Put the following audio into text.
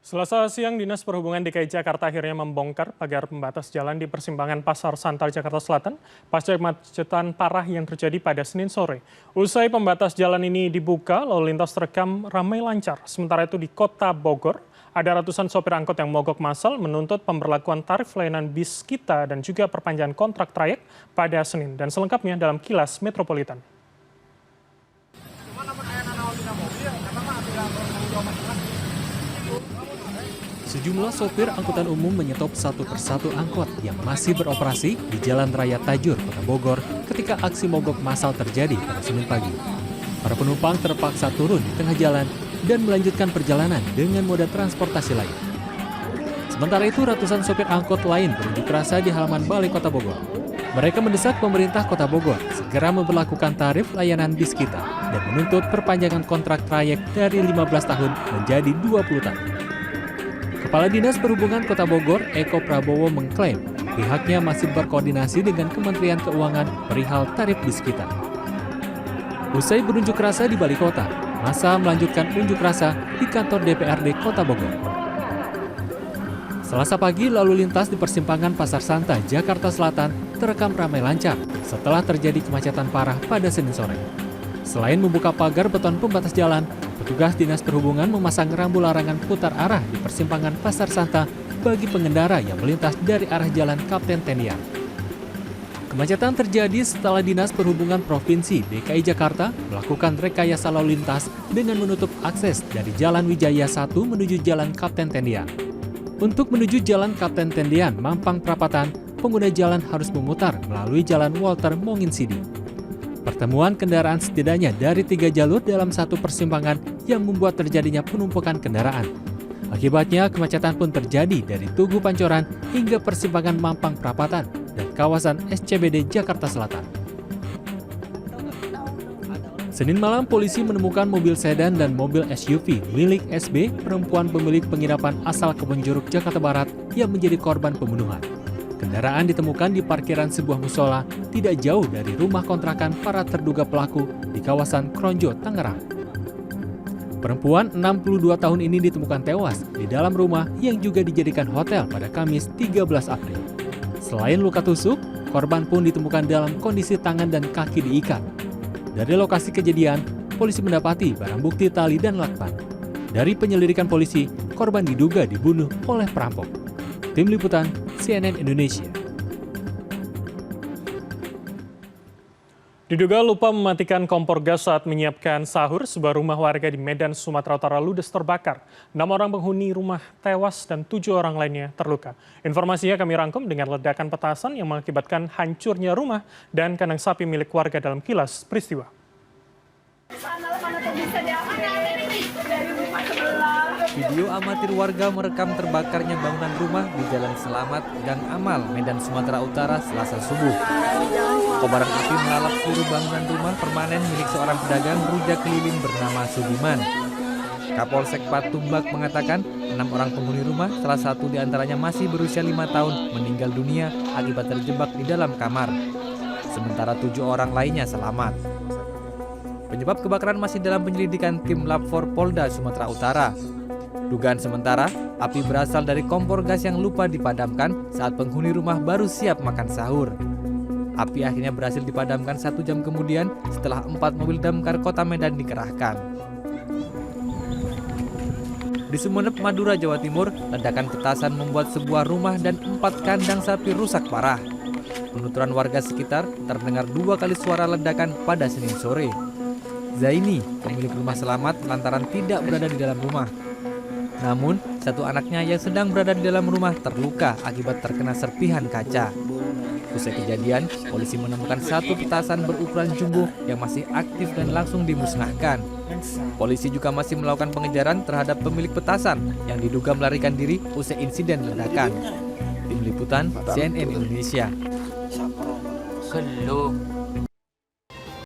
Selasa siang, Dinas Perhubungan DKI Jakarta akhirnya membongkar pagar pembatas jalan di persimpangan Pasar Santa, Jakarta Selatan pasca kemacetan parah yang terjadi pada Senin sore. Usai pembatas jalan ini dibuka, lalu lintas terekam ramai lancar. Sementara itu di Kota Bogor, ada ratusan sopir angkot yang mogok massal menuntut pemberlakuan tarif layanan bis kita dan juga perpanjangan kontrak trayek pada Senin. Dan selengkapnya dalam Kilas Metropolitan. Sejumlah sopir angkutan umum menyetop satu persatu angkot yang masih beroperasi di Jalan Raya Tajur, Kota Bogor ketika aksi mogok massal terjadi pada Senin pagi. Para penumpang terpaksa turun di tengah jalan dan melanjutkan perjalanan dengan moda transportasi lain. Sementara itu, ratusan sopir angkot lain berunjuk rasa di halaman Balai Kota Bogor. Mereka mendesak pemerintah Kota Bogor segera memberlakukan tarif layanan bis kita dan menuntut perpanjangan kontrak trayek dari 15 tahun menjadi 20 tahun. Kepala Dinas Perhubungan Kota Bogor, Eko Prabowo mengklaim pihaknya masih berkoordinasi dengan Kementerian Keuangan perihal tarif bis kita. Usai berunjuk rasa di Balai Kota, massa melanjutkan unjuk rasa di kantor DPRD Kota Bogor. Selasa pagi, lalu lintas di persimpangan Pasar Santa, Jakarta Selatan terekam ramai lancar setelah terjadi kemacetan parah pada Senin sore. Selain membuka pagar beton pembatas jalan, petugas Dinas Perhubungan memasang rambu larangan putar arah di persimpangan Pasar Santa bagi pengendara yang melintas dari arah Jalan Kapten Tendian. Kemacetan terjadi setelah Dinas Perhubungan Provinsi DKI Jakarta melakukan rekayasa lalu lintas dengan menutup akses dari Jalan Wijaya 1 menuju Jalan Kapten Tendian. Untuk menuju Jalan Kapten Tendian, Mampang Perapatan, pengguna jalan harus memutar melalui Jalan Walter Monginsidi. Pertemuan kendaraan setidaknya dari 3 jalur dalam satu persimpangan yang membuat terjadinya penumpukan kendaraan. Akibatnya, kemacetan pun terjadi dari Tugu Pancoran hingga persimpangan Mampang Perapatan dan kawasan SCBD Jakarta Selatan. Senin malam, polisi menemukan mobil sedan dan mobil SUV milik SB, perempuan pemilik penginapan asal Kebonjeruk, Jakarta Barat, yang menjadi korban pembunuhan. Kendaraan ditemukan di parkiran sebuah musola tidak jauh dari rumah kontrakan para terduga pelaku di kawasan Kronjo, Tangerang. Perempuan 62 tahun ini ditemukan tewas di dalam rumah yang juga dijadikan hotel pada Kamis 13 April. Selain luka tusuk, korban pun ditemukan dalam kondisi tangan dan kaki diikat. Dari lokasi kejadian, polisi mendapati barang bukti tali dan lakban. Dari penyelidikan polisi, korban diduga dibunuh oleh perampok. Tim Liputan CNN Indonesia. Diduga lupa mematikan kompor gas saat menyiapkan sahur, sebuah rumah warga di Medan, Sumatera Utara ludes terbakar. 6 orang penghuni rumah tewas dan 7 orang lainnya terluka. Informasinya kami rangkum dengan ledakan petasan yang mengakibatkan hancurnya rumah dan kandang sapi milik warga dalam Kilas Peristiwa. Video amatir warga merekam terbakarnya bangunan rumah di Jalan Selamat, Gang Amal, Medan, Sumatera Utara, Selasa subuh. Kobaran api melalap seluruh bangunan rumah permanen milik seorang pedagang rujak keliling bernama Sugiman. Kapolsek Patumbak mengatakan 6 orang penghuni rumah, salah satu diantaranya masih berusia 5 tahun, meninggal dunia akibat terjebak di dalam kamar. Sementara 7 orang lainnya selamat. Penyebab kebakaran masih dalam penyelidikan tim Lab 4 Polda Sumatera Utara. Dugaan sementara, api berasal dari kompor gas yang lupa dipadamkan saat penghuni rumah baru siap makan sahur. Api akhirnya berhasil dipadamkan 1 jam kemudian setelah 4 mobil damkar Kota Medan dikerahkan. Di Sumeneb, Madura, Jawa Timur, ledakan petasan membuat sebuah rumah dan 4 kandang sapi rusak parah. Penuturan warga sekitar terdengar 2 kali suara ledakan pada Senin sore. Zaini, pemilik rumah selamat lantaran tidak berada di dalam rumah. Namun, 1 anaknya yang sedang berada di dalam rumah terluka akibat terkena serpihan kaca. Usai kejadian, polisi menemukan 1 petasan berukuran jumbo yang masih aktif dan langsung dimusnahkan. Polisi juga masih melakukan pengejaran terhadap pemilik petasan yang diduga melarikan diri usai insiden ledakan. Tim Liputan CNN Indonesia.